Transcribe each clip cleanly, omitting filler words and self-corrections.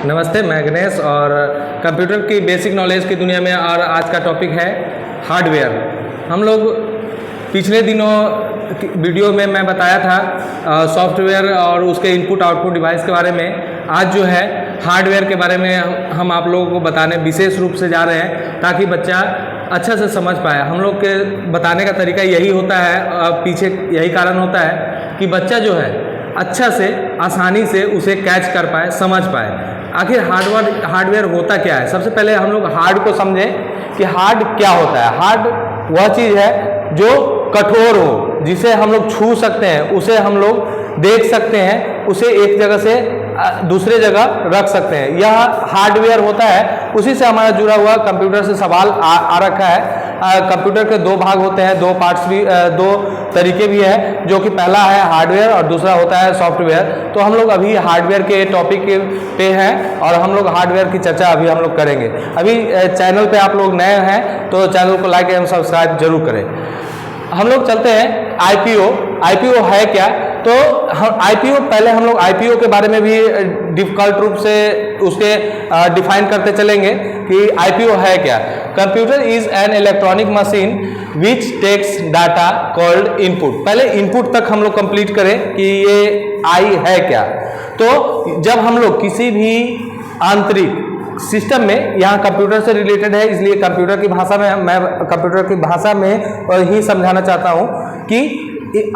नमस्ते, मैं गणेश और कंप्यूटर की बेसिक नॉलेज की दुनिया में और आज का टॉपिक है हार्डवेयर। हम लोग पिछले दिनों वीडियो में मैं बताया था सॉफ्टवेयर और उसके इनपुट आउटपुट डिवाइस के बारे में। आज जो है हार्डवेयर के बारे में हम आप लोगों को बताने विशेष रूप से जा रहे हैं ताकि बच्चा अच्छा से समझ पाए। हम लोग के बताने का तरीका यही होता है, पीछे यही कारण होता है कि बच्चा जो है अच्छा से आसानी से उसे कैच कर पाए, समझ पाए आखिर हार्डवेयर होता क्या है। सबसे पहले हम लोग हार्ड को समझें कि हार्ड क्या होता है। हार्ड वह चीज़ है जो कठोर हो, जिसे हम लोग छू सकते हैं, उसे हम लोग देख सकते हैं, उसे एक जगह से दूसरे जगह रख सकते हैं, यह हार्डवेयर होता है। उसी से हमारा जुड़ा हुआ कंप्यूटर से सवाल आ रखा है। कंप्यूटर के दो भाग होते हैं, दो पार्ट्स भी, दो तरीके भी हैं, जो कि पहला है हार्डवेयर और दूसरा होता है सॉफ्टवेयर। तो हम लोग अभी हार्डवेयर के टॉपिक पे हैं और हम लोग हार्डवेयर की चर्चा अभी हम लोग करेंगे। अभी चैनल पे आप लोग नए हैं तो चैनल को लाइक एवं सब्सक्राइब जरूर करें। हम लोग चलते हैं आईपीओ है क्या। तो आईपीओ, पहले हम लोग आईपीओ के बारे में भी डिफिकल्ट रूप से उसके डिफाइन करते चलेंगे कि आईपीओ है क्या। Computer is an electronic machine which takes data called input. पहले इनपुट तक हम लोग कंप्लीट करें कि ये आई है क्या। तो जब हम लोग किसी भी आंतरिक सिस्टम में, यहाँ कंप्यूटर से रिलेटेड है इसलिए कंप्यूटर की भाषा में मैं कंप्यूटर की भाषा में ही समझाना चाहता हूँ कि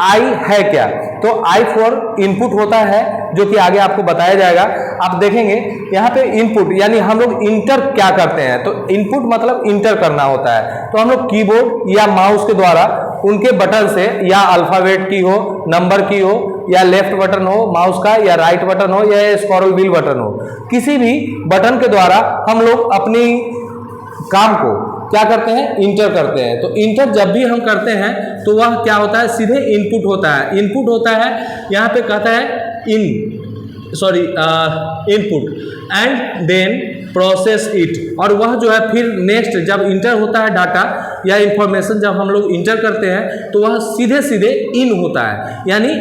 आई है क्या। तो आई फॉर इनपुट होता है, जो कि आगे आपको बताया जाएगा। आप देखेंगे यहाँ पे इनपुट यानी हम लोग इंटर क्या करते हैं। तो इनपुट मतलब इंटर करना होता है। तो हम लोग कीबोर्ड या माउस के द्वारा उनके बटन से, या अल्फाबेट की हो, नंबर की हो, या लेफ्ट बटन हो माउस का, या राइट बटन हो, या स्क्रॉल व्हील बटन हो, किसी भी बटन के द्वारा हम लोग अपनी काम को क्या करते हैं, इंटर करते हैं। तो इंटर जब भी हम करते हैं तो वह क्या होता है, सीधे इनपुट होता है। इनपुट होता है, यहाँ पे कहता है input and then process it. और वह जो है फिर नेक्स्ट जब इंटर होता है डाटा या इंफॉर्मेशन, जब हम लोग इंटर करते हैं तो वह सीधे सीधे इन होता है। यानी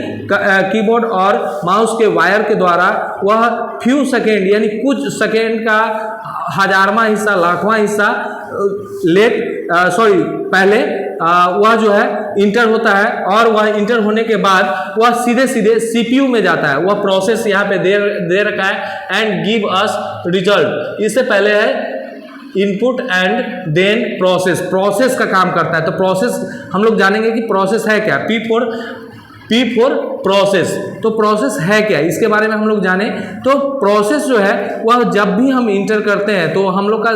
कीबोर्ड और माउस के वायर के द्वारा वह फ्यू सेकेंड यानी कुछ सेकेंड का हजारवां हिस्सा, लाखवां हिस्सा पहले वह जो है इंटर होता है। और वह इंटर होने के बाद वह सीधे सीधे सीपीयू में जाता है। वह प्रोसेस यहाँ पे दे रखा है एंड गिव अस रिजल्ट। इससे पहले है इनपुट एंड देन प्रोसेस का काम करता है। तो प्रोसेस हम लोग जानेंगे कि प्रोसेस है क्या। P for process. तो प्रोसेस है क्या, इसके बारे में हम लोग जाने। तो प्रोसेस जो है वह जब भी हम इंटर करते हैं तो हम लोग का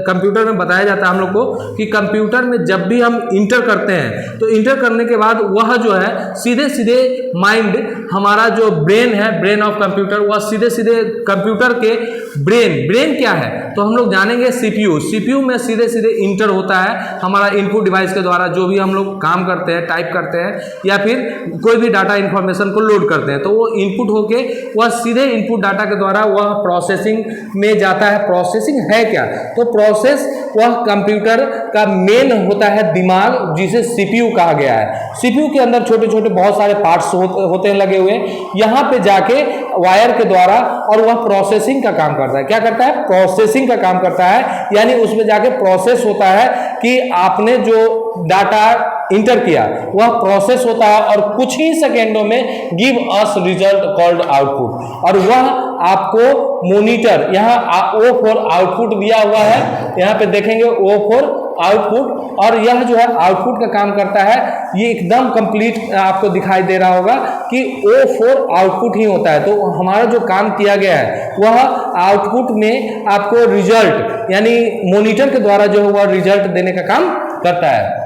कंप्यूटर में बताया जाता है हम लोग को कि कंप्यूटर में जब भी हम इंटर करते हैं तो इंटर करने के बाद वह जो है सीधे सीधे माइंड, हमारा जो ब्रेन है, ब्रेन ऑफ कंप्यूटर, वह सीधे सीधे कंप्यूटर के ब्रेन क्या है तो हम लोग जानेंगे सीपीयू में सीधे सीधे इंटर होता है हमारा इनपुट डिवाइस के द्वारा। जो भी हम लोग काम करते हैं, टाइप करते हैं या फिर कोई भी डाटा इंफॉर्मेशन को लोड करते हैं तो वो इनपुट होके वह सीधे इनपुट डाटा के द्वारा वह प्रोसेसिंग में जाता है। प्रोसेसिंग है क्या, तो प्रोसेस वह कंप्यूटर का मेन होता है दिमाग, जिसे सीपीयू कहा गया है। सीपीयू के अंदर छोटे छोटे बहुत सारे पार्ट्स होते हैं लगे हुए, यहाँ पे जाके वायर के द्वारा, और वह प्रोसेसिंग का काम करता है। क्या करता है, प्रोसेसिंग का काम करता है। यानी उसमें जाके प्रोसेस होता है कि आपने जो डाटा इंटर किया वह प्रोसेस होता है और कुछ ही सेकेंडों में give us result called output. और वह आपको मॉनिटर, यहाँ ओ फॉर आउटपुट दिया हुआ है, यहाँ पे देखेंगे ओ फॉर आउटपुट। और यह जो है आउटपुट का काम करता है। ये एकदम कंप्लीट आपको दिखाई दे रहा होगा कि ओ फॉर आउटपुट ही होता है। तो हमारा जो काम किया गया है वह आउटपुट में आपको रिजल्ट यानी मॉनिटर के द्वारा जो है वह रिजल्ट देने का काम करता है।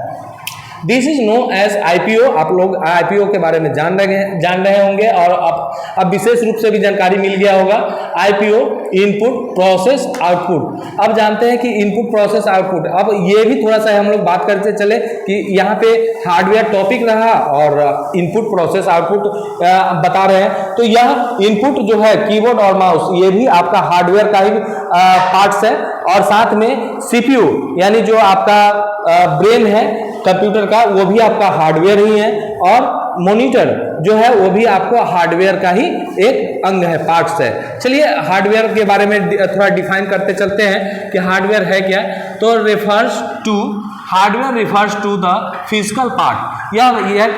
This is know as IPO. आप लोग आईपीओ के बारे में जान रहे होंगे और अब विशेष रूप से भी जानकारी मिल गया होगा। IPO input process output. अब जानते हैं कि इनपुट प्रोसेस आउटपुट। अब ये भी थोड़ा सा हम लोग बात करते चले कि यहाँ पे हार्डवेयर टॉपिक रहा और इनपुट प्रोसेस आउटपुट बता रहे हैं। तो यह इनपुट जो है कीबोर्ड और माउस, ये भी आपका हार्डवेयर का ही पार्ट्स है। और साथ में सीपीयू यानी जो आपका ब्रेन है कंप्यूटर का, वो भी आपका हार्डवेयर ही है। और मॉनिटर जो है वो भी आपको हार्डवेयर का ही एक अंग है, पार्ट्स है। चलिए हार्डवेयर के बारे में थोड़ा डिफाइन करते चलते हैं कि हार्डवेयर है क्या। तो hardware refers to the physical part. यह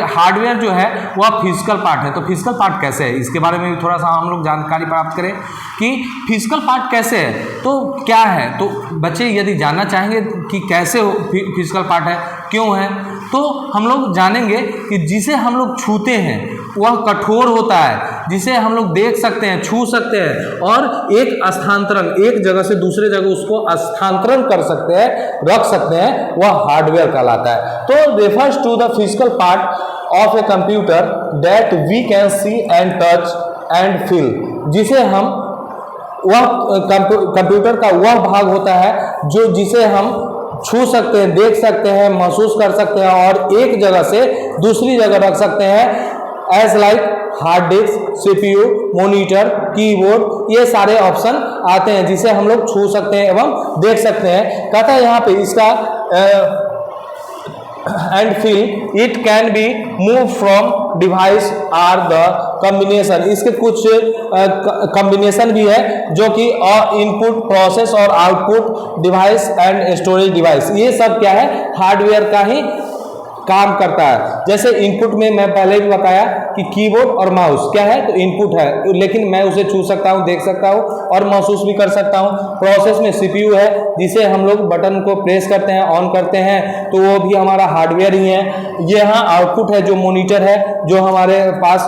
हार्डवेयर जो है वह फिजिकल पार्ट है। तो फिजिकल पार्ट कैसे है, इसके बारे में भी थोड़ा सा हम लोग जानकारी प्राप्त करें कि फिजिकल पार्ट कैसे है, तो क्या है। तो बच्चे यदि जानना चाहेंगे कि कैसे फिजिकल पार्ट है, क्यों है, तो हम लोग जानेंगे कि जिसे हम लोग छूते हैं वह कठोर होता है, जिसे हम लोग देख सकते हैं, छू सकते हैं और एक स्थानांतरण, एक जगह से दूसरे जगह उसको स्थानांतरण कर सकते हैं, रख सकते हैं, वह हार्डवेयर कहलाता है। तो refers to the physical part of a computer that we can see and touch and feel, जिसे हम वह कंप्यूटर का वह भाग होता है जो जिसे हम छू सकते हैं, देख सकते हैं, महसूस कर सकते हैं और एक जगह से दूसरी जगह रख सकते हैं। As like hard disk, CPU, monitor, keyboard, ये सारे ऑप्शन आते हैं जिसे हम लोग छू सकते हैं एवं देख सकते हैं। कहता है यहाँ पे इसका and feel it can be move from device are the combination. इसके कुछ कॉम्बिनेशन भी है जो कि इनपुट प्रोसेस और output device and storage device, ये सब क्या है, हार्डवेयर का ही काम करता है। जैसे इनपुट में मैं पहले भी बताया कि कीबोर्ड और माउस क्या है, तो इनपुट है, लेकिन मैं उसे छू सकता हूं, देख सकता हूं और महसूस भी कर सकता हूं। प्रोसेस में CPU है, जिसे हम लोग बटन को प्रेस करते हैं, ऑन करते हैं, तो वो भी हमारा हार्डवेयर ही है। ये यहाँ आउटपुट है जो मॉनिटर है, जो हमारे पास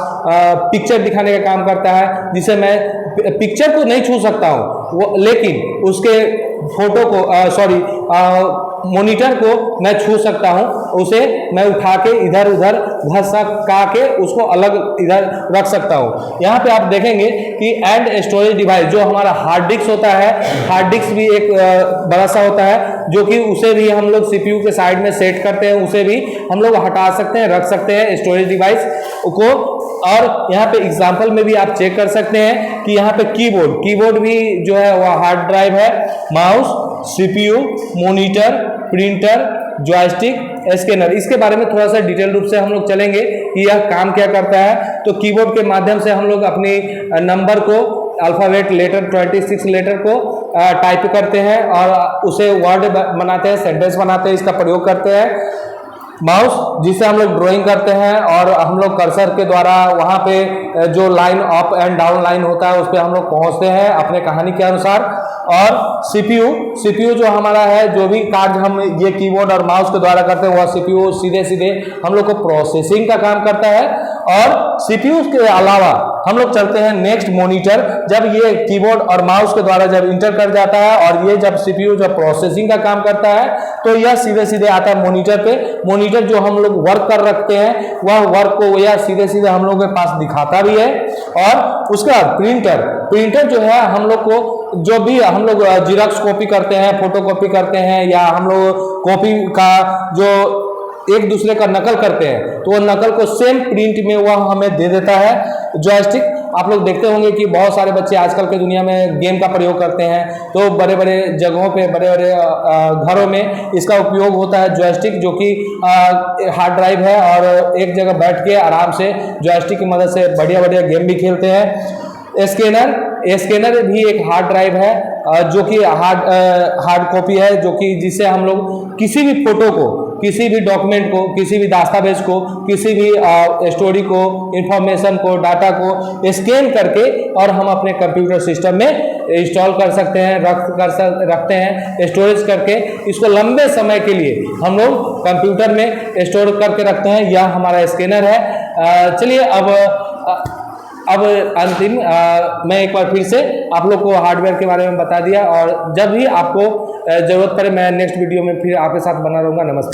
पिक्चर दिखाने का काम करता है, जिसे मैं पिक्चर को नहीं छू सकता हूँ वो, लेकिन उसके फोटो को मॉनिटर को मैं छू सकता हूं, उसे मैं उठा के इधर उधर घसका के उसको अलग इधर रख सकता हूं। यहाँ पे आप देखेंगे कि एंड स्टोरेज डिवाइस, जो हमारा हार्ड डिस्क होता है, हार्ड डिस्क भी एक बड़ा सा होता है जो कि उसे भी हम लोग CPU के साइड में सेट करते हैं, उसे भी हम लोग हटा सकते हैं, रख सकते हैं स्टोरेज डिवाइस को। और यहाँ पे एग्जाम्पल में भी आप चेक कर सकते हैं कि यहाँ पे कीबोर्ड भी जो है वह हार्ड ड्राइव है, mouse, CPU, monitor, printer, joystick, scanner. इसके बारे में थोड़ा सा डिटेल रूप से हम लोग चलेंगे कि यह काम क्या करता है। तो कीबोर्ड के माध्यम से हम लोग अपनी नंबर को, अल्फ़ाबेट लेटर 26 लेटर को टाइप करते हैं और उसे वर्ड बनाते हैं, सेंटेंस बनाते हैं, इसका प्रयोग करते हैं। माउस, जिसे हम लोग ड्राइंग करते हैं और हम लोग कर्सर के द्वारा वहाँ पे जो line up and down line होता है उस पर हम लोग पहुँचते हैं अपने कहानी के अनुसार। और CPU जो हमारा है, जो भी कार्य हम ये कीबोर्ड और माउस के द्वारा करते हैं, वह CPU सीधे हम लोग को प्रोसेसिंग का काम करता है। और CPU के अलावा हम लोग चलते हैं नेक्स्ट मॉनिटर। जब ये कीबोर्ड और माउस के द्वारा जब इंटर कर जाता है और ये जब CPU जब प्रोसेसिंग का काम करता है, तो यह सीधे आता है मॉनिटर पे। मॉनिटर जो हम लोग वर्क कर रखते हैं, वह वर्क को यह सीधे हम लोग के पास दिखाता भी है। और उसके बाद प्रिंटर जो है, हम लोग को जो भी हम लोग जिरोक्स कॉपी करते हैं, फोटो कॉपी करते हैं, या हम लोग कॉपी का जो एक दूसरे का नकल करते हैं, तो वो नकल को सेम प्रिंट में वह हमें दे देता है। जॉयस्टिक, आप लोग देखते होंगे कि बहुत सारे बच्चे आजकल के दुनिया में गेम का प्रयोग करते हैं, तो बड़े बड़े जगहों पे, बड़े बड़े घरों में इसका उपयोग होता है। जॉयस्टिक जो कि हार्ड ड्राइव है और एक जगह बैठ के आराम से जॉयस्टिक की मदद से बढ़िया गेम भी खेलते हैं। स्कैनर भी एक हार्ड ड्राइव है, जो कि हार्ड कॉपी है, जो कि जिससे हम लोग किसी भी फोटो को, किसी भी डॉक्यूमेंट को, किसी भी दस्तावेज को, किसी भी स्टोरी को, इंफॉर्मेशन को, डाटा को स्कैन करके और हम अपने कंप्यूटर सिस्टम में इंस्टॉल कर सकते हैं, रखते हैं स्टोरेज करके। इसको लंबे समय के लिए हम लोग कंप्यूटर में स्टोर करके रखते हैं। यह हमारा स्कैनर है। चलिए अब अंतिम मैं एक बार फिर से आप लोग को हार्डवेयर के बारे में बता दिया, और जब भी आपको ज़रूरत पड़े मैं नेक्स्ट वीडियो में फिर आपके साथ बना रहूँगा। नमस्ते।